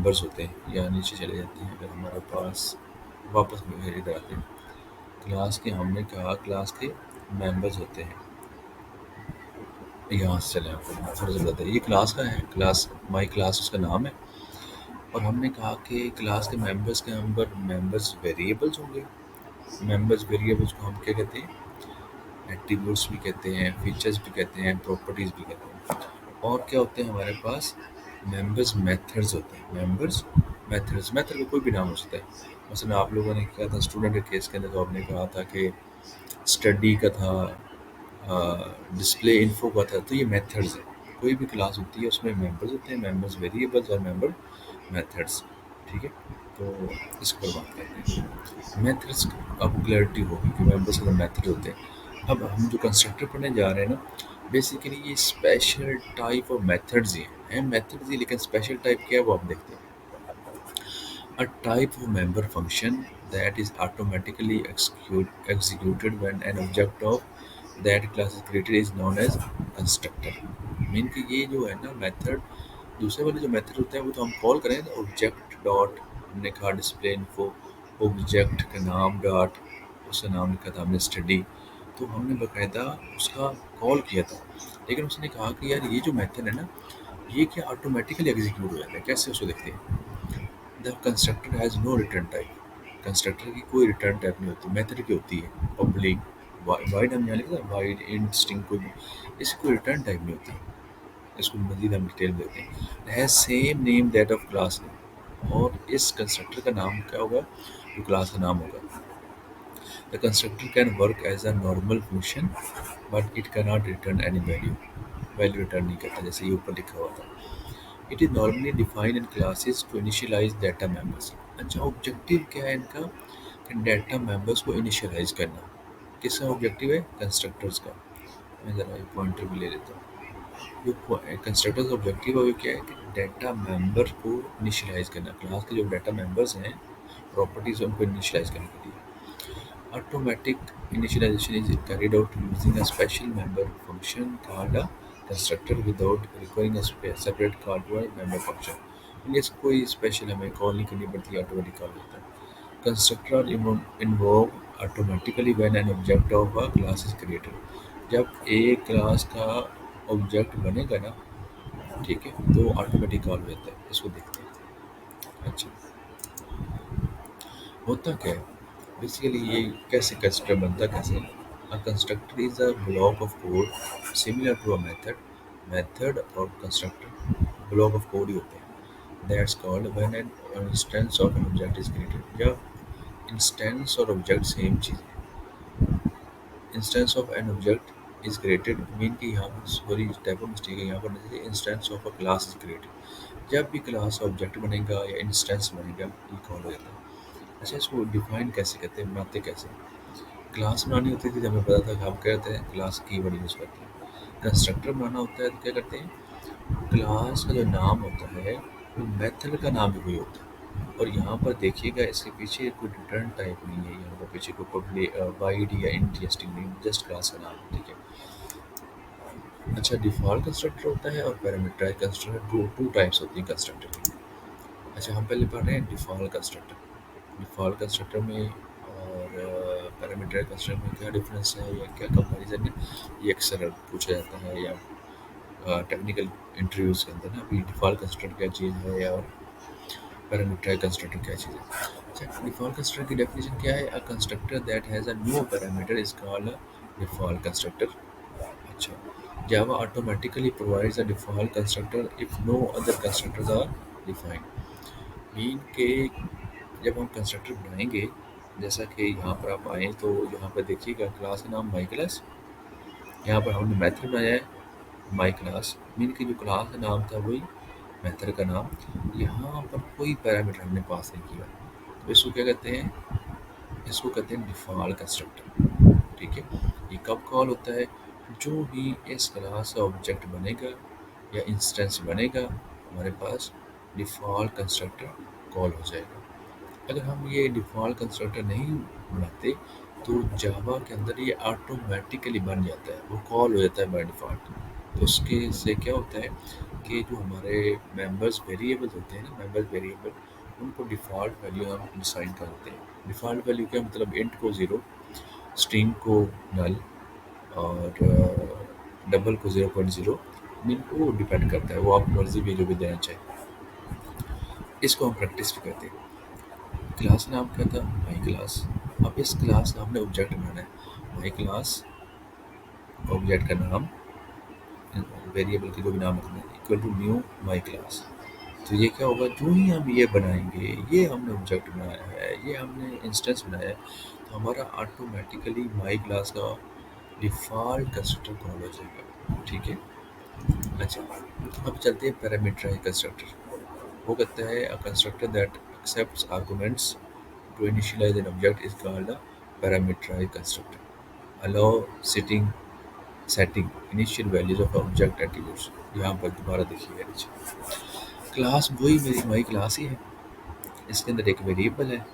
Members होते हैं या नीचे चले जाते हैं। अगर हमारे पास वापस में इधर आते हैं, क्लास के हमने कहा क्लास के मेंबर्स होते हैं। यहाँ से चले आपको फर्ज बताते हैं, ये क्लास का है, क्लास माई क्लास उसका नाम है। और हमने कहा कि क्लास के मेंबर्स के अंदर मेंबर्स वेरिएबल्स होंगे। मेंबर्स वेरिएबल्स को हम क्या कहते हैं? एट्रीब्यूट्स भी कहते हैं, फीचर्स भी कहते हैं, प्रॉपर्टीज भी कहते हैं। और क्या होते हैं हमारे पास? मेंबर्स मेथड्स होते हैं। मेंबर्स मेथड्स, मेथड का कोई भी नाम हो सकता है। मसलन आप लोगों ने क्या था स्टूडेंट के केस के अंदर, तो आपने कहा था कि स्टडी का था, डिस्प्ले इन्फो का था, तो ये मेथड्स है। कोई भी क्लास होती है उसमें मेंबर्स होते हैं, मेंबर्स वेरिएबल्स और मेंबर मेथड्स। ठीक है, तो इस पर बात करते हैं। मेथड्स आपको क्लैरिटी होगी कि मेंबर्स के मेथड होते हैं। अब हम जो कंस्ट्रक्टर पढ़ने जा रहे हैं ना, बेसिकली ये स्पेशल टाइप ऑफ मेथड्स ही हैं मेथड्स ही, लेकिन स्पेशल टाइप क्या है वो आप देखते हैं। A type of member function that is automatically executed when an object of that class is created is known as constructor। Mean कि ये जो है ना मेथड, दूसरे वाले जो मेथड होते हैं वो तो हम कॉल करें ना, ऑब्जेक्ट डॉट, हमने कहा डिस्प्ले इन्फो, ऑब्जेक्ट का नाम डॉट, उसका नाम लिखा था हमने स्टडी, तो हमने बाकायदा उसका कॉल किया था। लेकिन उसने कहा कि यार ये जो मेथड है ना, ये क्या ऑटोमेटिकली एग्जीक्यूट हो जाता है? कैसे उसको देखते हैं। The constructor has no return type. Constructor की कोई रिटर्न टाइप नहीं होती, मेथड की होती है पब्लिक वाइड, हम यहाँ लिखा वाइड इंट स्ट्रिंग, कोई भी इसकी कोई रिटर्न टाइप नहीं होती। इसको मजीद हम डिटेल में देते हैं। Has same name that of class name, और इस कंस्ट्रक्टर का नाम क्या होगा? जो क्लास का नाम होगा। The constructor can work as a normal function but it can not return any value. Value return नहीं करता, जैसे ये ऊपर लिखा हुआ था। It is normally defined in classes to initialise data members. अच्छा, ऑब्जेक्टिव क्या है इनका? कि डाटा मेंबर्स को इनिशियलाइज करना। किसका ऑब्जेक्टिव है? कंस्ट्रक्टर्स का। मैं ज़रा एक पॉइंटर भी ले लेता हूँ। जो कंस्ट्रक्टर्स ऑब्जेक्टिव है वो क्या है? कि डाटा मेंबर को इनिशियलाइज करना। क्लास के जो डाटा मेंबर्स हैं, प्रॉपर्टीज उनको इनिशियलाइज करने के लिए। Automatic initialization is carried out using a special member function called a constructor without requiring a separate call to a member function। इनके कोई स्पेशल हमें कॉल नहीं करनी पड़ती, ऑटोमेटिक कॉल होता है। Constructor invoke automatically when an object of a class is created. जब एक क्लास का ऑब्जेक्ट बनेगा ना, ठीक है, तो ऑटोमेटिक कॉल होता है। इसको देखते हैं। अच्छा, होता क्या है बेसिकली, ये कैसे कंस्ट्रक्टर बनता कैसे? A constructor is a block of code similar to a method. Method और कंस्ट्रक्टर ब्लॉक ऑफ कोड ही होते हैं। That's called when an instance of an object is created. जब इंस्टेंस और ऑब्जेक्ट सेम चीज़ है। Instance of an object is created mean कि यहाँ पर सॉरी टाइप ऑफ मिस्टेक है, यहाँ पर जैसे instance of a class is created. जब भी क्लास ऑब्जेक्ट बनेगा या इंस्टेंस बनेगा, ये कॉल हो जाता है। अच्छा, इसको डिफाइन कैसे करते हैं, बनाते कैसे? क्लास बनानी होती थी, हमें पता था कि हम क्या करते हैं, क्लास कीवर्ड यूज़ करते हैं। कंस्ट्रक्टर बनाना होता है तो क्या करते हैं, क्लास का जो नाम होता है वो मेथड का नाम भी वही होता है। और यहाँ पर देखिएगा इसके पीछे कोई रिटर्न टाइप नहीं है, यहाँ पर पीछे कोई पब्लिक वाइड या इंटरेस्टिंग नहीं, जस्ट क्लास का नाम, ठीक है। अच्छा, डिफ़ॉल्ट कंस्ट्रक्टर होता है और पैरामीटराइज कंस्ट्रक्टर, टू टाइप्स होती हैं कंस्ट्रक्टर की। अच्छा, हम पहले पढ़ रहे हैं डिफ़ॉल्ट कंस्ट्रक्टर। डिफ़ॉल्ट कंस्ट्रक्टर में और पैरामीटर कंस्ट्रक्टर में क्या डिफरेंस है या क्या कंपैरिजन है, ये अक्सर पूछा जाता है या टेक्निकल इंटरव्यूज़ के अंदर ना, अभी डिफ़ॉल्ट कंस्ट्रक्टर क्या चीज़ है और पैरामीटर कंस्ट्रक्टर क्या चीज़ है। अच्छा, डिफ़ॉल्ट कंस्ट्रक्टर की डेफिनेशन क्या है? A constructor that has a no parameter is called a default constructor. अच्छा, Java automatically provides a default constructor if no other constructors are defined। Mean के जब हम कंस्ट्रक्टर बनाएंगे, जैसा कि यहाँ पर आप आएँ तो यहाँ पर देखिएगा क्लास का नाम माई क्लास, यहाँ पर हमने मेथड बनाया है माई क्लास, मीन कि जो क्लास का नाम था वही मेथड का नाम। यहाँ पर कोई पैरामीटर हमने पास नहीं किया, तो इसको क्या कहते हैं? इसको कहते हैं डिफ़ॉल्ट कंस्ट्रक्टर। ठीक है, ये कब कॉल होता है? जो भी इस क्लास का ऑब्जेक्ट बनेगा या इंस्टेंस बनेगा, हमारे पास डिफ़ॉल्ट कंस्ट्रक्टर कॉल हो जाएगा। अगर हम ये डिफ़ॉल्ट कंस्ट्रक्टर नहीं बनाते तो जावा के अंदर ये ऑटोमेटिकली बन जाता है, वो कॉल हो जाता है बाय डिफ़ॉल्ट। तो उसके से क्या होता है कि जो हमारे मेंबर्स वेरिएबल होते हैं ना, मेंबर्स वेरिएबल, उनको डिफ़ॉल्ट वैल्यू हम असाइन करते हैं। डिफ़ॉल्ट वैल्यू क्या मतलब, इंट को 0, स्ट्रिंग को नल, और डबल को 0.0। मीन को डिपेंड करता है, वो आप मर्ज़ी भी जो भी देना चाहें। इसको हम प्रैक्टिस भी करते हैं। क्लास नाम क्या था? My class. अब इस क्लास का हमने ऑब्जेक्ट बनाना है। माई क्लास ऑब्जेक्ट का नाम, वेरिएबल के जो भी नाम रखना है, equal to new my class. तो ये क्या होगा, जो ही हम ये बनाएंगे, ये हमने ऑब्जेक्ट बनाया है, ये हमने इंस्टेंस बनाया है, तो हमारा ऑटोमेटिकली माई क्लास का डिफ़ॉल्ट कंस्ट्रक्टर कॉल हो जाएगा। ठीक है। अच्छा, अब चलते हैं पैरामीटराइज्ड कंस्ट्रक्टर। वो कहता है a constructor that accepts arguments to initialise an object is called a parameterised constructor. Allow sitting setting initial values of object attributes. यहाँ पर दोबारा देखिए नीचे, क्लास वही मेरी माई क्लास ही है। इसके अंदर एक वेरिएबल है,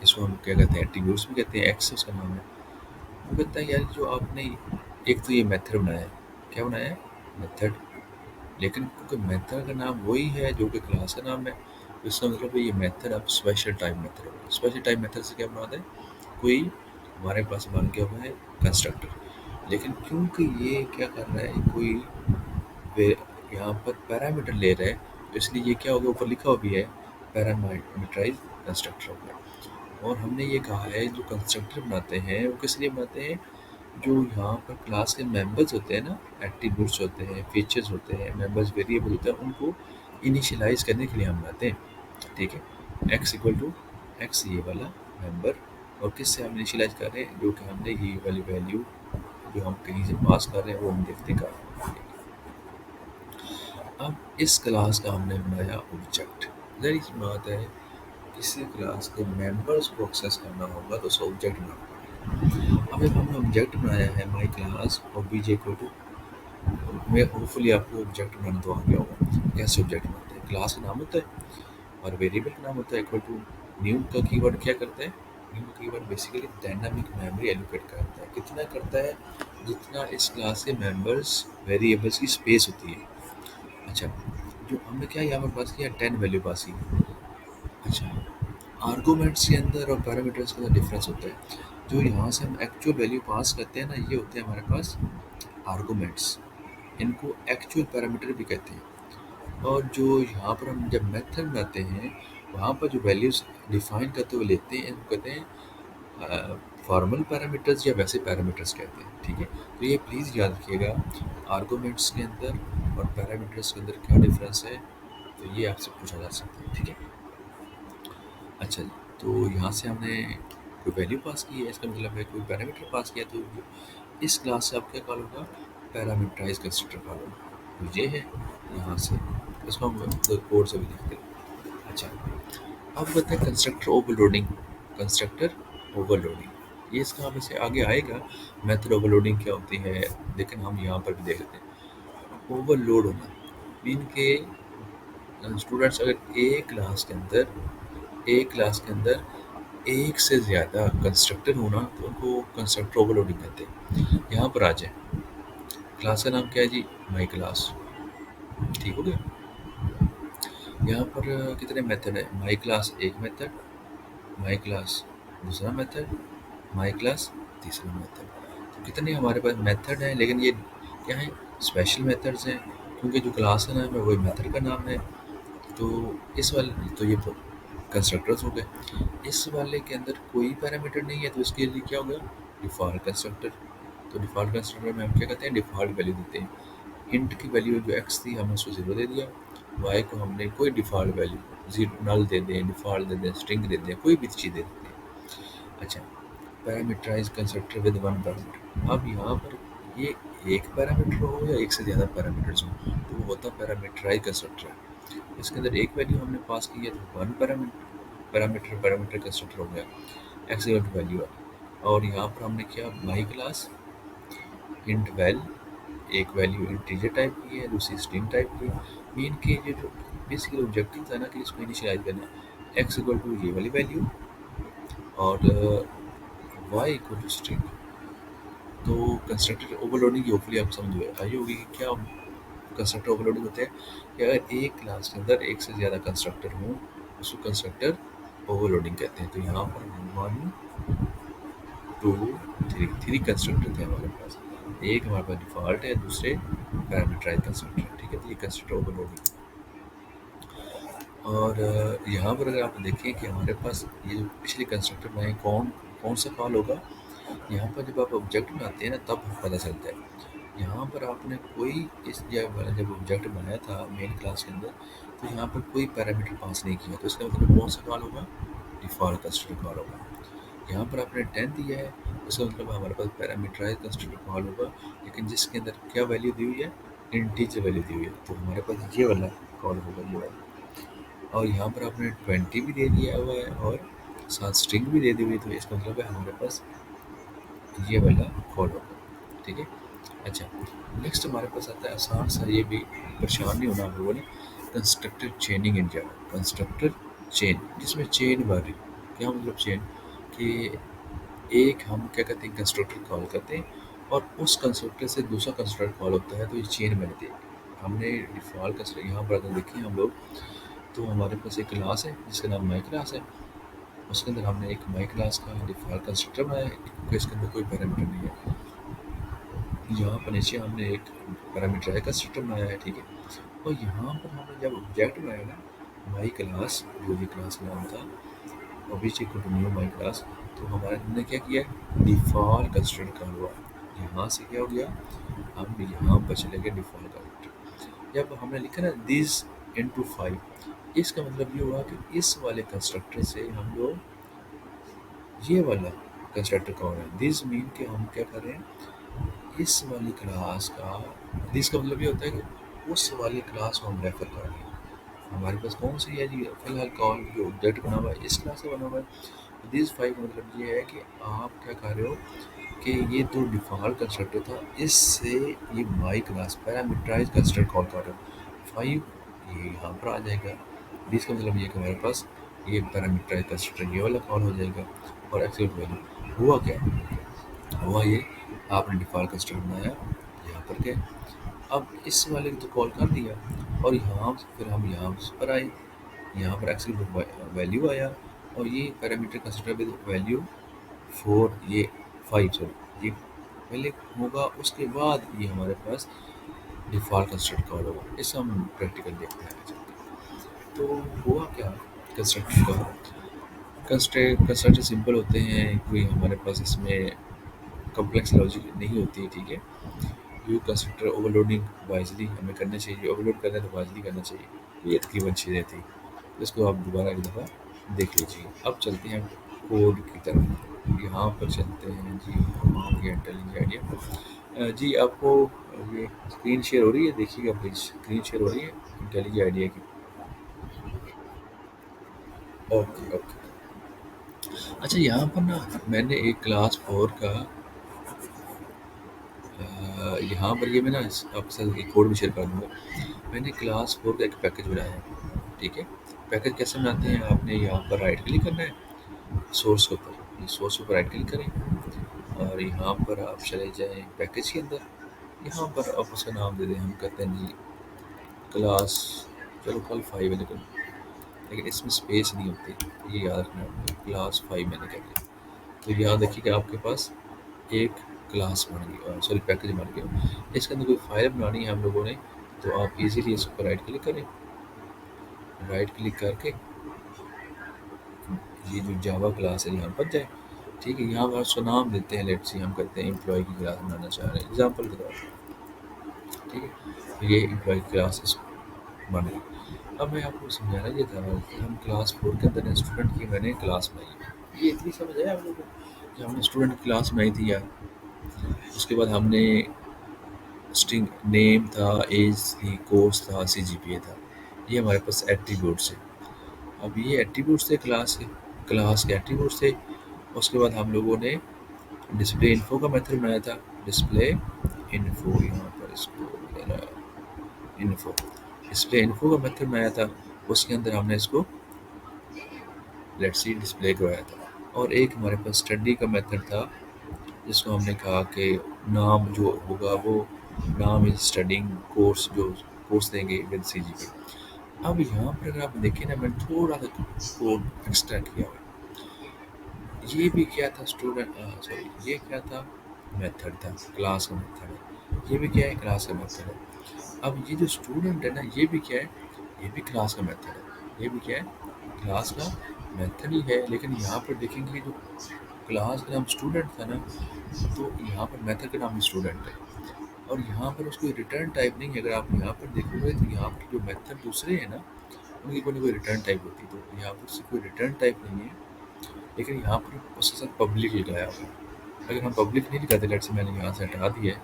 इसको हम क्या कहते हैं, एट्रीब्यूट्स भी कहते हैं, एक्स उसका नाम है। वो कहता है यार जो आपने एक तो ये मेथड बनाया है, क्या बनाया है? मेथड। लेकिन क्योंकि मेथड का नाम वही है जो कि क्लास का नाम है, तो इसका मतलब है ये मेथड अब स्पेशल टाइप मेथड होगा। स्पेशल टाइप मेथड से क्या बनाता है, कोई हमारे पास बन गया हुआ है कंस्ट्रक्टर। लेकिन क्योंकि ये क्या कर रहा है, कोई यहाँ पर पैरामीटर ले रहा है, तो इसलिए ये क्या होगा, ऊपर लिखा हुआ भी है पैरामीटराइज कंस्ट्रक्टर होगा। और हमने ये कहा है जो कंस्ट्रक्टर बनाते हैं वो किस लिए बनाते हैं, जो यहाँ पर क्लास के मेंबर्स होते हैं ना, एट्रीब्यूट्स होते हैं, फीचर्स होते हैं, मेंबर्स वेरिएबल होते हैं, उनको इनिशियलाइज करने के लिए हम बनाते हैं। ठीक है। एक्स इक्वल टू एक्स, ये वाला मेंबर, और किससे हम इनिशियलाइज कर रहे हैं, जो कि हमने ये वाली वैल्यू जो हम कहीं से पास कर रहे हैं वो हम देखते हैं। अब इस क्लास का हमने बनाया ऑब्जेक्ट। ज़ाहिर सी बात है, किसी क्लास के मेंबर्स को एक्सेस करना होगा तो उसका ऑब्जेक्ट बनाना पड़ेगा। अब एक हमने ऑब्जेक्ट बनाया है my class OBJ equal to, मैं होपफुली आपको ऑब्जेक्ट बनाना तो आ गया होगा। कैसे ऑब्जेक्ट बनाते हैं, क्लास का नाम होता है और वेरिएबल का नाम होता है इक्वल टू। न्यू का कीवर्ड क्या करता है, न्यू का keyword basically dynamic memory allocate करता है। कितना करता है, जितना इस क्लास के मेंबर्स वेरिएबल्स की स्पेस होती है। अच्छा, जो हमने क्या यहाँ पर पास किया, 10 वैल्यू पास की। अच्छा, आर्गूमेंट्स के अंदर और पैरामीटर्स के अंदर डिफरेंस होता है। जो यहाँ से हम एक्चुअल वैल्यू पास करते हैं ना, ये होते हैं हमारे पास आर्गूमेंट्स। इनको एक्चुअल पैरामीटर भी कहते हैं। और जो यहाँ पर हम जब मेथड बनाते हैं, वहाँ पर जो वैल्यूज डिफाइन करते हुए लेते हैं, इनको कहते हैं फॉर्मल पैरामीटर्स या वैसे पैरामीटर्स कहते हैं। ठीक है। तो ये प्लीज़ याद रखिएगा, आर्गूमेंट्स के अंदर और पैरामीटर्स के अंदर क्या डिफरेंस है, तो ये आपसे पूछा जा सकता है। ठीक है। अच्छा जी, तो यहाँ से हमने कोई वैल्यू पास की है, इसका मतलब है कोई पैरामीटर पास किया, तो इस क्लास से आप क्या कॉल होगा, पैरामीटराइज कंस्ट्रक्टर कॉल होगा। तो ये है यहाँ से, इसको हम कोड से भी देखते हैं। अच्छा, अब बताएं कंस्ट्रक्टर ओवरलोडिंग। कंस्ट्रक्टर ओवरलोडिंग, ये इसका हमें से आगे आएगा, मेथड ओवरलोडिंग क्या होती है, लेकिन हम यहाँ पर भी देख लेते हैं। ओवरलोड होना मीन के स्टूडेंट्स अगर एक क्लास के अंदर एक से ज़्यादा कंस्ट्रक्टर होना, तो उनको कंस्ट्रक्टर ओवरलोडिंग कहते हैं। यहाँ पर आ जाए, क्लास का नाम क्या है जी, माई क्लास। ठीक हो गया। यहाँ पर कितने मेथड है, माई क्लास एक मेथड, माई क्लास दूसरा मेथड, माई क्लास तीसरा मेथड। तो कितने हमारे पास मेथड हैं, लेकिन ये क्या है, स्पेशल मेथड्स हैं, क्योंकि जो क्लास का नाम है वही मेथड का नाम है। तो इस वाले तो ये कंस्ट्रक्टर्स हो गए। इस वाले के अंदर कोई पैरामीटर नहीं है, तो इसके लिए क्या होगा, डिफ़ॉल्ट कंस्ट्रक्टर। तो डिफ़ॉल्ट कंस्ट्रक्टर में हम क्या कहते हैं, डिफ़ॉल्ट वैल्यू देते हैं। इंट की वैल्यू जो एक्स थी हमने उसको 0 दे दिया, वाई को हमने कोई डिफ़ॉल्ट वैल्यू 0 नल दे दें, डिफ़ॉल्ट दे दें, स्ट्रिंग दे दें, कोई भी चीज़ दे देते हैं। अच्छा, parameterise constructor with one parameter. अब यहाँ पर ये एक पैरामीटर हो या एक से ज़्यादा पैरामीटर्स हो, तो वो होता है पैरामीटराइज कंस्ट्रक्टर। इसके अंदर एक वैल्यू हमने पास की है, तो वन पैरामीटर कंस्ट्रक्टर हो गया, एक्स इक्वल टू वैल्यू है। और यहाँ पर हमने किया माई क्लास इंट वैल, एक वैल्यू इंटीजर टाइप की है, दूसरी स्ट्रिंग टाइप की है। मीन के ये जो बेसिकली ऑब्जेक्टिव था ना कि इसको इनिशियलाइज करना है, एक्स इक्वल टू ये वाली वैल्यू और वाई इक्वल टू स्ट्रिंग। तो कंस्ट्रक्टर ओवरलोडिंग की होपफुली आप समझ आई होगी कि क्या कंस्ट्रक्टर ओवरलोडिंग होते हैं कि अगर एक क्लास के अंदर एक से ज़्यादा कंस्ट्रक्टर हों, उसको कंस्ट्रक्टर ओवरलोडिंग कहते हैं। तो यहाँ पर 1, 2, 3 कंस्ट्रक्टर थे हमारे पास। एक हमारे पास डिफ़ॉल्ट है, दूसरे पैरामीटराइज़्ड कंस्ट्रक्टर है, ठीक है? तो ये कंस्ट्रक्टर ओवरलोडिंग। और यहाँ पर अगर आप देखें कि हमारे पास ये जो पिछले कंस्ट्रक्टर में कौन सा कॉल होगा, यहाँ पर जब आप ऑब्जेक्ट बनाते हैं ना तब पता चलता है। यहाँ पर आपने कोई इस जब ऑब्जेक्ट बनाया था मेन क्लास के अंदर, तो यहाँ पर कोई पैरामीटर पास नहीं किया, तो इसका मतलब कौन सा कॉल होगा? डिफ़ॉल्ट कंस्ट्रक्टर कॉल होगा। यहाँ पर आपने 10 दिया है, इसका मतलब हमारे पास पैरामीटराइज़ कंस्ट्रक्टर कॉल होगा, लेकिन जिसके अंदर क्या वैल्यू दी हुई है? इंटीजर वैल्यू दी हुई है, तो हमारे पास ये वाला कॉल होगा, ये वाला। और यहाँ पर आपने 20 भी दे दिया हुआ है और साथ स्ट्रिंग भी दे दी हुई है, तो इसका मतलब है हमारे पास ये वाला कॉल होगा, ठीक है? अच्छा, नेक्स्ट हमारे पास आता है आसान सा, ये भी परेशान नहीं होना आप लोगों ने, कंस्ट्रक्टर चेनिंग इन जावा। कंस्ट्रक्टर चेन, जिसमें चेन बढ़ रही। क्या मतलब चेन? कि एक हम क्या कहते हैं कंस्ट्रक्टर कॉल करते हैं और उस कंस्ट्रक्टर से दूसरा कंस्ट्रक्टर कॉल होता है, तो ये चेन बनती है। हमने डिफ़ॉल्ट कंस्ट्रक्टर यहाँ पर अगर देखें हम लोग, तो हमारे पास एक क्लास है जिसका नाम माई क्लास है। उसके अंदर हमने एक माई क्लास का डिफ़ॉल्ट कंस्ट्रक्टर बनाया है क्योंकि इसके अंदर कोई पैरामीटर नहीं है। यहाँ पर नीचे हमने एक पैरामीटराइज़्ड कंस्ट्रक्टर बनाया है, ठीक है? और यहाँ पर हमने जब ऑब्जेक्ट बनाया ना, माई क्लास, जो भी क्लास का नाम था, object equal to new my class, तो हमारे हमने क्या किया? डिफ़ॉल्ट कंस्ट्रक्टर कॉल हुआ। यहाँ से क्या हो गया? हम यहाँ पर चले गए डिफ़ॉल्ट कंस्ट्रक्टर। जब हमने लिखा ना दिस इनटू 5, इसका मतलब ये हुआ कि इस वाले कंस्ट्रक्टर से हम लोग ये वाला कंस्ट्रक्टर कॉल है। दिस मीन कि हम क्या कर रहे हैं? इस वाली क्लास का, दिस का मतलब ये होता है कि उस वाली क्लास को हम रेफर कर रहे हैं। हमारे पास कौन सी है जी? फिलहाल कॉल जो ऑब्जेक्ट बना हुआ है इस क्लास से बना हुआ है। दिस 5 का मतलब ये है कि आप क्या कर रहे हो कि ये तो डिफ़ॉल्ट कंस्ट्रक्टर था, इससे ये माई क्लास पैरामीटराइज़्ड कंस्ट्रक्टर कॉल कर रहे हो। 5 ये यहाँ पर आ जाएगा। दिस का मतलब ये कि हमारे पास ये पैरामीटराइज़्ड कंस्ट्रक्टर ये वाला कॉल हो जाएगा। और एक्सेप्ट वैल्यू हुआ क्या? हुआ ये, आपने डिफ़ॉल्ट कंस्ट्रक्टर बनाया यहाँ पर के, अब इस वाले को तो कॉल कर दिया और यहाँ फिर हम यहाँ पर आए, यहाँ पर एक्सेप्ट वैल्यू आया और ये पैरामीटर कंस्ट्रक्टर विद वैल्यू 4, ये 5, सॉरी, ये पहले होगा, उसके बाद ये हमारे पास डिफ़ॉल्ट कंस्ट्रक्टर कॉल होगा। इससे हम प्रैक्टिकल देखते हैं। तो हुआ क्या कंस्ट्रक्टर का? कंस्ट्रक्टर सिंपल होते हैं, कोई हमारे पास इसमें कॉम्प्लेक्स लॉजिक नहीं होती है, ठीक है? यू कंस्ट्रक्टर ओवरलोडिंग वाइजली हमें करना चाहिए, ओवरलोड करना है तो वाइजली करना चाहिए। ये तकरीबन चीज़ें थी, इसको आप दोबारा एक दफ़ा देख लीजिए। अब चलते हैं कोड की तरफ। यहाँ पर चलते हैं जी, हम ये इंटेलिजेंट आइडिया। जी आपको ये स्क्रीन शेयर हो रही है? देखिएगा प्लीज़, स्क्रीन शेयर हो रही है इंटेलिजेंट आइडिया की? Okay okay. अच्छा, यहाँ पर ना मैंने एक क्लास 4 का यहाँ पर ये मैं ना आपके साथ एक कोड भी शेयर कर दूँगा। मैंने क्लास 4 का एक पैकेज बनाया है, ठीक है? पैकेज कैसे बनाते हैं? आपने यहाँ पर राइट क्लिक करना है सोर्स के ऊपर, ये सोर्स के ऊपर राइट क्लिक करें और यहाँ पर आप चले जाएँ पैकेज के अंदर। यहाँ पर आप उसका नाम दे दें, हम कहते हैं जी क्लास, चलो कल 5 है, लेकिन इसमें स्पेस नहीं होती, ये याद रखना है। क्लास 5 मैंने कह दिया। तो यहाँ देखिए कि आपके पास एक क्लास बन गई, सॉरी पैकेज बन गया। इसके अंदर कोई फाइल बनानी है हम लोगों ने, तो आप इजीली इस पर राइट क्लिक करें। राइट क्लिक करके ये जो जावा क्लास है यहाँ पर जाए, ठीक है? यहाँ पर उसका नाम देते हैं, लेट्स सी हम कहते हैं एम्प्लॉय की क्लास बनाना चाह रहे हैं एग्जाम्पल के तौर पर, ठीक है? तो ये एम्प्लॉय क्लास बन गई। अब मैं आपको समझाना ये था कि हम क्लास 4 के अंदर स्टूडेंट की मैंने क्लास बनाई है। ये इतनी समझ आया आप लोगों को कि हमने स्टूडेंट की क्लास बनाई थी यार। उसके बाद हमने स्ट्रिंग नेम था, एज थी, कोर्स था, सीजीपीए था। ये हमारे पास एट्रीब्यूट्स है। अब ये एट्रीब्यूट्स थे क्लास के एट्रीब्यूट्स थे। उसके बाद हम लोगों ने डिस्प्ले इन्फो का मेथड बनाया था। डिस्प्ले इन्फो, यहाँ पर इसको लेना इन्फो, डिस्प्ले इन्फो का मेथड बनाया था। उसके अंदर हमने इसको लेट्स सी डिस्प्ले करवाया था। और एक हमारे पास स्टडी का मेथड था, जिसको हमने कहा कि नाम जो होगा वो नाम इज स्टडिंग कोर्स, जो कोर्स देंगे विद सीजीपी। अब यहाँ पर अगर आप देखें ना, मैंने थोड़ा सा कोड एक्स्ट्रा किया हुआ है। ये भी क्या था स्टूडेंट, सॉरी, ये क्या था, मेथड था, क्लास का मेथड है। ये भी क्या है, क्लास का मेथड है। अब ये जो स्टूडेंट है ना, ये भी क्या है, ये भी क्लास का मेथड है। ये भी क्या है, क्लास का मेथड ही है। लेकिन यहाँ पर देखेंगे जो क्लास का नाम स्टूडेंट था ना, तो यहाँ पर मेथड का नाम भी स्टूडेंट है। और यहाँ पर उसको रिटर्न टाइप नहीं है। अगर आप यहाँ पर देखोगे तो यहाँ पर जो मेथड दूसरे हैं ना, उनकी कोई ना कोई रिटर्न टाइप होती है। तो यहाँ पर उससे कोई रिटर्न टाइप नहीं है, लेकिन यहाँ पर उसके साथ पब्लिक लगाया हुआ है। अगर हम पब्लिक नहीं लगाते, लेट्स से मैंने यहाँ से हटा दिया है,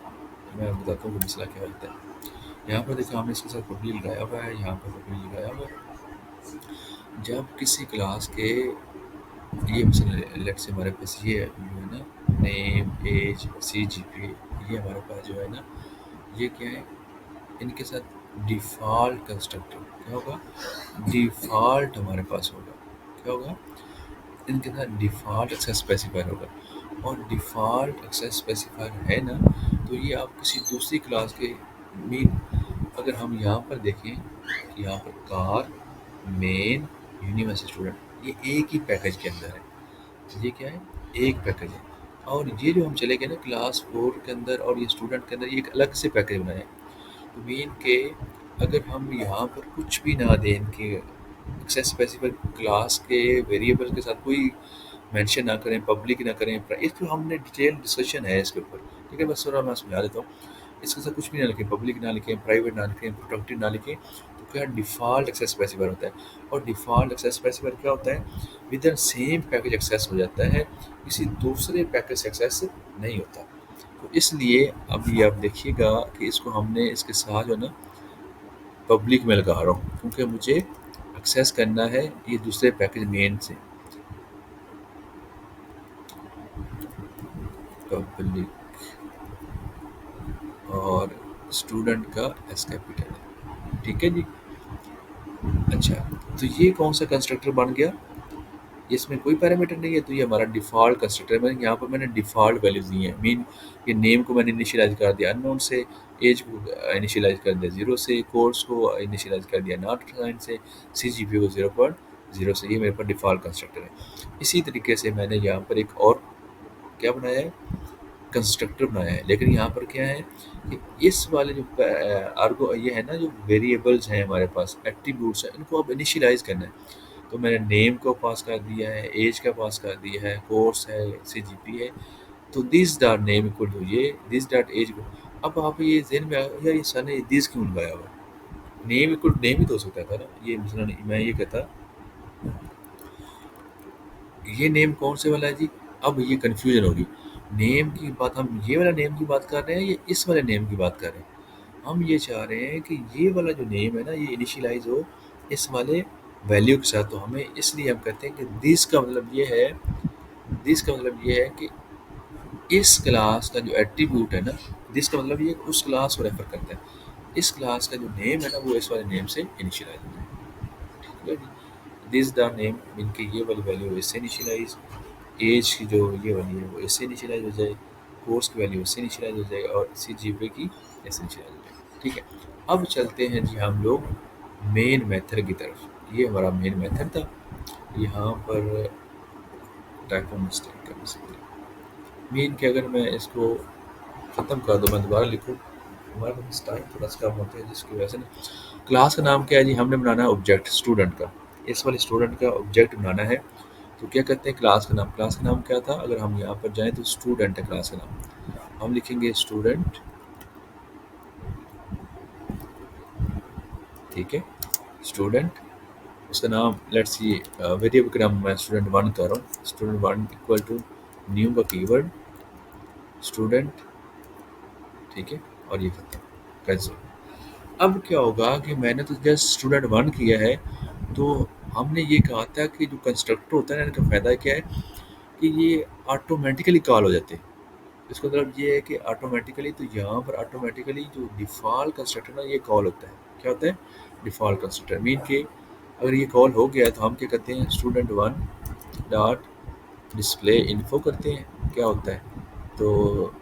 तो मैं बताता हूँ कि मसला क्या होता है। यहाँ पर देखो, हमने इसके साथ पब्लिक लगाया हुआ है, यहाँ पर पब्लिक लगाया हुआ है। जब किसी क्लास के ये मसला, लेट्स से हमारे पास ये है ना, नेम, एज, सीजीपी, ये हमारे पास जो है ना, ये क्या है, इनके साथ डिफ़ॉल्ट कंस्ट्रक्टर क्या होगा, डिफ़ॉल्ट हमारे पास होगा। क्या होगा, इनके साथ डिफ़ॉल्ट एक्सेस स्पेसिफायर होगा। और डिफ़ॉल्ट एक्सेस स्पेसिफायर है ना, तो ये आप किसी दूसरी क्लास के मीन, अगर हम यहाँ पर देखें कि यहाँ पर कार, मेन, यूनिवर्सिटी स्टूडेंट, ये एक ही पैकेज के अंदर है। ये क्या है, एक पैकेज है। और ये जो हम चले गए ना क्लास 4 के अंदर और ये स्टूडेंट के अंदर, ये एक अलग से पैकेज बनाया है। तो मीन के अगर हम यहाँ पर कुछ भी ना दें, इनके एक्सेस स्पेसिफायर क्लास के वेरिएबल के साथ कोई मेंशन ना करें, पब्लिक ना करें, इसको हमने डिटेल डिस्कशन है इसके ऊपर, ठीक है। बस थोड़ा मैं समझा देता हूँ। इसके साथ कुछ भी ना लिखें, पब्लिक ना लिखें, प्राइवेट ना लिखें, प्रोटेक्टेड ना लिखें, तो क्या डिफ़ॉल्ट एक्सेस स्पेसिफायर होता है। और डिफ़ॉल्ट एक्सेस स्पेसिफायर क्या होता है, within same package access हो जाता है, किसी दूसरे पैकेज से एक्सेस नहीं होता। तो इसलिए अभी आप देखिएगा कि इसको हमने इसके साथ जो है ना पब्लिक में लगा रहा हूँ, क्योंकि मुझे एक्सेस करना है ये दूसरे पैकेज मेन से। पब्लिक और स्टूडेंट का एस कैपिटल है, ठीक है जी। अच्छा, तो ये कौन सा कंस्ट्रक्टर बन गया, इसमें कोई पैरामीटर नहीं है, तो ये हमारा डिफ़ॉल्ट कंस्ट्रक्टर है। मैंने यहाँ पर मैंने डिफ़ॉल्ट वैल्यूज़ दी हैं। मीन ये नेम को मैंने इनिशियलाइज़ कर दिया अननोन से, एज को इनिशियलाइज़ कर दिया 0 से, कोर्स को इनिशियलाइज़ कर दिया नॉट साइन से, सीजीपी को 0.0 से। ये मेरे पास डिफ़ॉल्ट कंस्ट्रक्टर है। इसी तरीके से मैंने यहाँ पर एक और क्या बनाया है, कंस्ट्रक्टर बनाया है। लेकिन यहाँ पर क्या है कि इस वाले जो आर्गो ये है ना, जो वेरिएबल्स हैं हमारे पास, एट्रीब्यूट्स हैं, इनको अब इनिशियलाइज़ करना है। तो मैंने नेम को पास कर दिया है, एज का पास कर दिया है, कोर्स है, सीजीपी है। तो this dot name equal to ये, दिस डॉट एज को। अब आप ये ज़हन में आया, यार ये सर ने दिस क्यों लगाया हुआ है, नेम इक्वल नेम ही तो हो सकता था ना। ये मसलन मैं ये कहता, ये नेम कौन से वाला है जी, अब ये कन्फ्यूजन होगी। नेम की बात, हम ये वाला नेम की बात कर रहे हैं, ये इस वाले नेम की बात कर रहे हैं। हम ये चाह रहे हैं कि ये वाला जो नेम है ना, ये इनिशियलाइज हो इस वाले वैल्यू के साथ। तो हमें इसलिए हम कहते हैं कि दिस का मतलब ये है, दिस का मतलब ये है कि इस क्लास का जो एट्रीब्यूट है ना, दिस का मतलब ये उस क्लास को रेफर करता है। इस क्लास का जो नेम है ना, वो इस वाले नेम से इनिशियलाइज होता है, ठीक है जी। दिस द नेम मीन के ये वाली वैल्यू इससे इनिशियलाइज, एज की जो ये वाली है वो इससे इनिशियलाइज हो जाए, कोर्स की वैल्यू इससे इनिशियलाइज हो जाए, और सी जी पी की इससे इनिशियलाइज हो जाए, ठीक है। अब चलते हैं जी हम लोग मेन मेथड की तरफ। ये हमारा मेन मेथड था। यहाँ पर टाइपो मिस्टेक कर सकते मेन के, अगर मैं इसको ख़त्म कर दूँ, मैं दोबारा लिखूँ, हमारे पास टाइम थोड़ा सा कम होता है, जिसकी वजह से ना क्लास का नाम क्या है जी, हमने बनाना है ऑब्जेक्ट स्टूडेंट का। इस वाले स्टूडेंट का ऑब्जेक्ट बनाना है। तो क्या कहते हैं क्लास का नाम, क्लास का नाम क्या था, अगर हम यहाँ पर जाएँ तो स्टूडेंट है क्लास का नाम। हम लिखेंगे स्टूडेंट, ठीक है, स्टूडेंट, उसका नाम लेट्स ये वेरिएबल का नाम मैं स्टूडेंट 1 कर रहा हूँ। स्टूडेंट 1 इक्वल टू न्यू का कीवर्ड स्टूडेंट, ठीक है, और ये खत्म, कैंसिल। अब क्या होगा कि मैंने तो जस्ट स्टूडेंट 1 किया है, तो हमने ये कहा था कि जो कंस्ट्रक्टर होता है ना, इनका फ़ायदा क्या है कि ये ऑटोमेटिकली कॉल हो जाते हैं। इसका मतलब ये है कि ऑटोमेटिकली, तो यहाँ पर ऑटोमेटिकली जो डिफ़ॉल्ट कंस्ट्रक्टर ना, ये कॉल होता है। क्या होता है, डिफ़ॉल्ट कंस्ट्रक्टर। मीन के अगर ये कॉल हो गया तो हम क्या करते हैं, स्टूडेंट 1 डॉट डिस्प्ले इन्फो करते हैं। क्या होता है, तो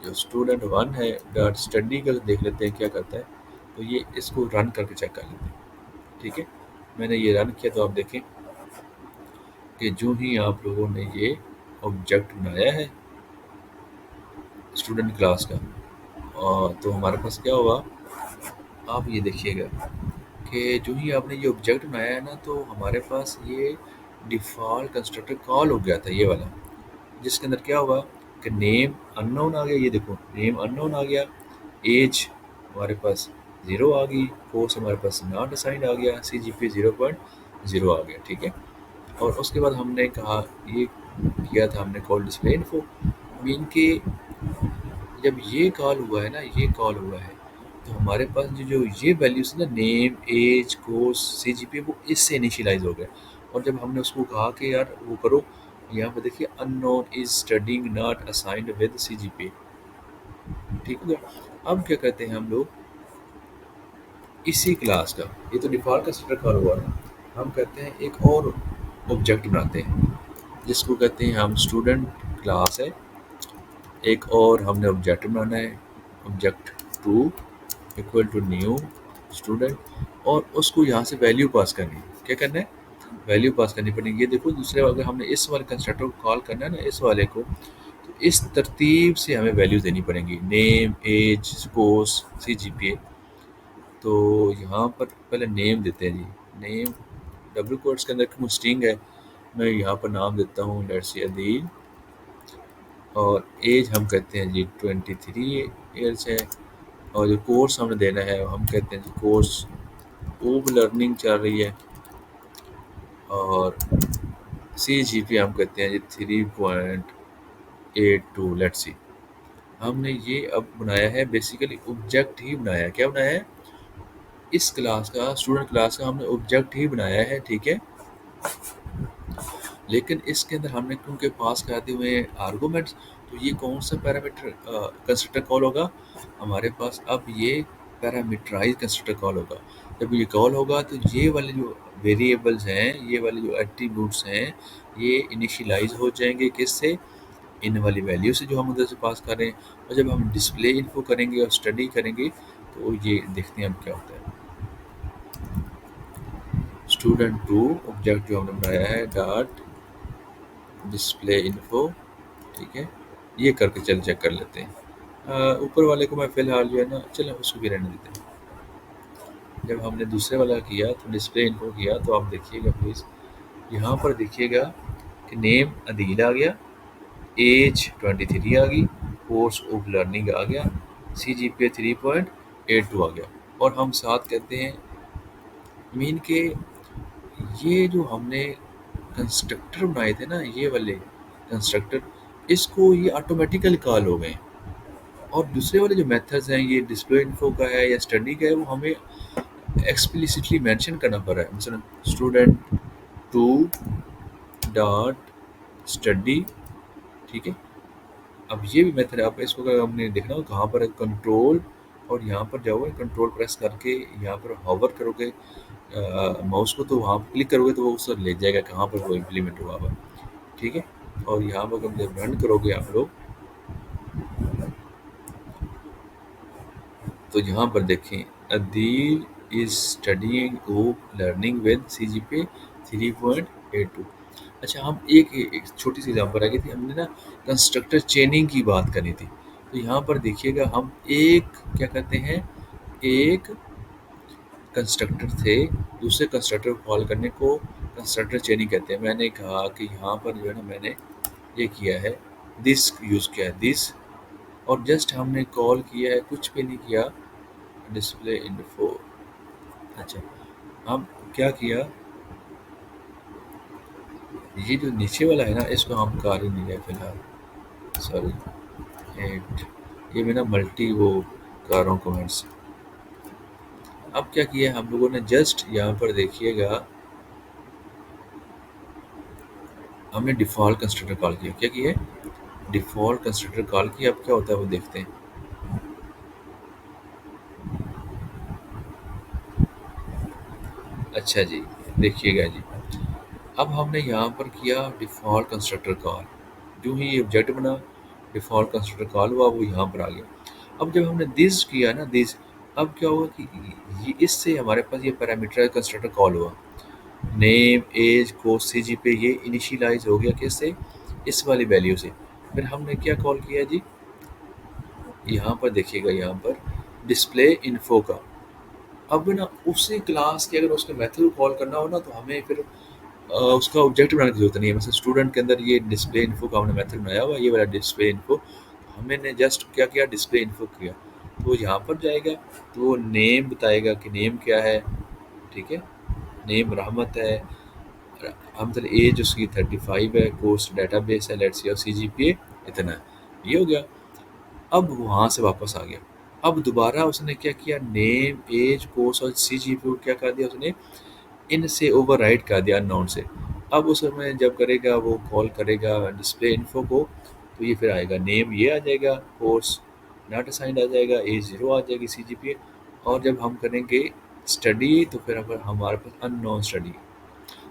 जो स्टूडेंट 1 है डॉट स्टडी का देख लेते हैं क्या करता है। तो ये इसको रन करके चेक कर लेते हैं। ठीक है, मैंने ये रन किया तो आप देखें कि जो ही आप लोगों ने ये ऑब्जेक्ट बनाया है स्टूडेंट क्लास का, और तो हमारे पास क्या हुआ, आप ये देखिएगा कि जो ही आपने ये ऑब्जेक्ट बनाया है ना, तो हमारे पास ये डिफ़ॉल्ट कंस्ट्रक्टर कॉल हो गया था ये वाला, जिसके अंदर क्या हुआ कि नेम अननोन आ गया, ये देखो नेम अननोन आ गया, एज हमारे पास 0 आ गई, कोर्स हमारे पास नॉट असाइंड आ गया, CGPA 0.0 आ गया। ठीक है, और उसके बाद हमने कहा ये किया था हमने कॉल डिस्प्ले इन्फो, मीन के जब ये कॉल हुआ है ना, ये कॉल हुआ है, तो हमारे पास जो ये वैल्यूज ना नेम एज कोर्स CGPA वो इससे इनिशियलाइज हो गए। और जब हमने उसको कहा कि यार वो करो, यहाँ पे देखिए unknown is studying not assigned with CGPA। ठीक है, अब क्या करते हैं हम लोग इसी क्लास का, ये तो डिफॉल्ट का स्ट्रक्चर कॉल हुआ ना, हम कहते हैं एक और ऑब्जेक्ट बनाते हैं जिसको कहते हैं हम स्टूडेंट क्लास है, एक और हमने ऑब्जेक्ट बनाना है, object two equal to new student, और उसको यहाँ से वैल्यू पास करनी है। क्या करना है, वैल्यू पास करनी पड़ेगी। ये देखो दूसरे अगर हमने इस वाले कंस्ट्रक्टर को कॉल करना है ना, इस वाले को, तो इस तरतीब से हमें वैल्यू देनी पड़ेंगी, नेम एज कोर्स CGPA। तो यहाँ पर पहले नेम देते हैं जी, नेम डब्ल्यू कोड्स के अंदर क्यों स्ट्रिंग है, मैं यहाँ पर नाम देता हूँ लेट्स से अदील, और एज हम कहते हैं जी 23 ईयर्स है, और जो कोर्स हमने देना है हम कहते हैं जी कोर्स ऊब लर्निंग चल रही है, और CGPA हम कहते हैं जी 3.82। लेट्स सी, हमने ये अब बनाया है बेसिकली ऑब्जेक्ट ही बनाया है। क्या बनाया है, इस क्लास का स्टूडेंट क्लास का हमने ऑब्जेक्ट ही बनाया है। ठीक है, लेकिन इसके अंदर हमने क्योंकि पास कराते हुए आर्गूमेंट्स, तो ये कौन सा पैरामीटर कंस्ट्रक्टर कॉल होगा हमारे पास, अब ये पैरामीटराइज कंस्ट्रक्टर कॉल होगा। जब ये कॉल होगा तो ये वाले जो वेरिएबल्स हैं, ये वाले जो एट्रीब्यूट्स हैं, ये इनिशियलाइज हो जाएंगे किससे, इन वाली वैल्यू से जो हम उधर से पास कर रहे हैं। और जब हम डिस्प्ले इन्फो करेंगे और स्टडी करेंगे तो ये देखते हैं हम क्या होता है। स्टूडेंट टू ऑब्जेक्ट जो हमने बनाया है डॉट डिस्प्ले इन्फो, ठीक है, ये करके चल चेक कर लेते हैं। ऊपर वाले को मैं फ़िलहाल जो है ना, चलो उसको भी रहने देते हैं। जब हमने दूसरे वाला किया तो डिस्प्ले इन्फो किया, तो आप देखिएगा प्लीज़, यहाँ पर देखिएगा कि नेम अदील आ गया, एज 23 आ गई, कोर्स ऑफ लर्निंग आ गया, CGPA 3.82 आ गया, और हम साथ कहते हैं मीन के ये जो हमने कंस्ट्रक्टर बनाए थे ना, ये वाले कंस्ट्रक्टर, इसको ये ऑटोमेटिकली कॉल हो गए। और दूसरे वाले जो मेथड्स हैं, ये डिस्प्ले इन्फो का है या स्टडी का है, वो हमें एक्सप्लिसिटली मेंशन करना पड़ रहा है। मिसल स्टूडेंट टू डॉट स्टडी, ठीक है। अब ये भी मेथड है, आप इसको अगर हमने देखना हो कहाँ पर है, कंट्रोल, और यहाँ पर जाओगे कंट्रोल प्रेस करके यहाँ पर होवर करोगे माउस को, तो वहाँ पर क्लिक करोगे तो वो उसको ले जाएगा कहाँ पर वो इम्प्लीमेंट हुआ हुआ, ठीक है। और यहाँ पर जब रन करोगे आप लोग, तो यहाँ पर देखें Adeel is studying group learning with CGPA 3.82। अच्छा, हम एक छोटी सी एग्जाम्पल आ गई थी, हमने ना कंस्ट्रक्टर चेनिंग की बात करनी थी। तो यहाँ पर देखिएगा हम एक क्या करते हैं, एक कंस्ट्रक्टर थे, दूसरे कंस्ट्रक्टर को कॉल करने को कंस्ट्रक्टर चेनिंग कहते हैं। मैंने कहा कि यहाँ पर जो है ना, मैंने ये किया है दिस यूज़ किया है दिस, और जस्ट हमने कॉल किया है, कुछ भी नहीं किया, डिस्प्ले इन्फो। अच्छा, हम क्या किया, ये जो नीचे वाला है ना, इसको हम कर ही नहीं रहे फिलहाल, सॉरी, एट, ये मैं ना मल्टी वो कर रहा हूँ कमेंट्स। अब क्या किया हम लोगों ने, जस्ट यहाँ पर देखिएगा हमने डिफ़ॉल्ट कंस्ट्रक्टर कॉल किया। क्या किया है, डिफ़ॉल्ट कंस्ट्रक्टर कॉल किया। अब क्या होता है वो देखते हैं। अच्छा जी, देखिएगा जी, अब हमने यहाँ पर किया डिफ़ॉल्ट कंस्ट्रक्टर कॉल, जो ही ये ऑब्जेक्ट बना डिफ़ॉल्ट कंस्ट्रक्टर कॉल हुआ, वो यहाँ पर आ गया। अब जब हमने दिस किया ना, दिस, अब क्या हुआ कि ये इससे हमारे पास ये पैरामीटर कंस्ट्रक्टर कॉल हुआ। नेम, एज, कोर्स, सीजीपीए ये इनिशियलाइज़ हो गया किससे? इस वाली वैल्यू से। फिर हमने क्या कॉल किया जी? यहाँ पर देखिएगा, यहाँ पर डिस्प्ले इन्फो का। अब ना उसी क्लास के अगर उसके मेथड को कॉल करना हो ना, तो हमें फिर उसका ऑब्जेक्ट बनाने की ज़रूरत नहीं है। मतलब स्टूडेंट के अंदर ये डिस्प्ले इन्फो का हमने मेथड बनाया हुआ है, ये वाला डिस्प्ले इन्फो। हमने जस्ट क्या किया? डिस्प्ले इन्फो किया। तो यहाँ पर जाएगा, तो वो नेम बताएगा कि नेम क्या है, ठीक है? नेम रहमत है, हमदल एज उसकी 35 है, कोर्स डेटाबेस है, लेट्स सी, और सीजीपीए इतना है। ये हो गया। अब वहाँ से वापस आ गया। अब दोबारा उसने क्या किया? नेम, एज, कोर्स और सीजीपीए को क्या कर दिया उसने? इनसे ओवरराइड कर दिया अननोन से। अब उस समय जब करेगा, वो कॉल करेगा डिस्प्ले इन्फो को, तो ये फिर आएगा नेम, ये आ जाएगा, कोर्स नॉट असाइंड आ जाएगा, एज 0 आ जाएगी, सीजीपीए। और जब हम करेंगे स्टडी, तो फिर अगर हमारे पास अननोन स्टडी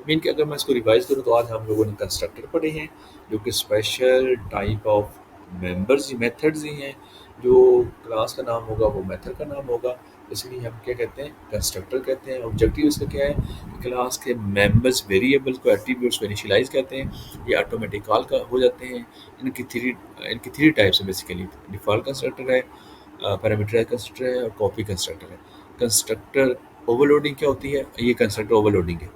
मीन कि अगर मैं इसको रिवाइज करूँ, तो आज हम लोगों ने कंस्ट्रक्टर पढ़े हैं, जो कि special type of members methods ही हैं। जो क्लास का नाम होगा वो मेथड का नाम होगा, इसलिए हम क्या कहते हैं? कंस्ट्रक्टर कहते हैं। ऑब्जेक्टिव इसका क्या है कि क्लास के मेंबर्स वेरिएबल्स को, एट्रीब्यूट्स को इनिशियलाइज कहते हैं। ये ऑटोमेटिक कॉल का हो जाते हैं। इनकी थ्री टाइप्स है बेसिकली। डिफ़ॉल्ट कंस्ट्रक्टर है, पैरामीटराइज्ड कंस्ट्रक्टर है, और कॉपी कंस्ट्रक्टर है। कंस्ट्रक्टर ओवरलोडिंग क्या होती है? ये कंस्ट्रक्टर ओवरलोडिंग है।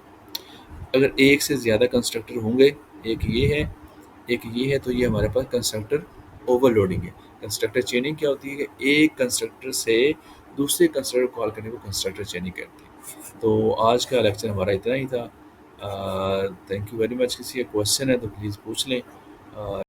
अगर एक से ज़्यादा कंस्ट्रक्टर होंगे, एक ये है, एक ये है, तो ये हमारे पास कंस्ट्रक्टर ओवरलोडिंग है। कंस्ट्रक्टर चेनिंग क्या होती है कि एक कंस्ट्रक्टर से दूसरे कंस्ट्रक्टर को कॉल करने को कंस्ट्रक्टर चेनिंग कहते हैं। तो आज का लेक्चर हमारा इतना ही था। Thank you very much. किसी का क्वेश्चन है तो प्लीज़ पूछ लें।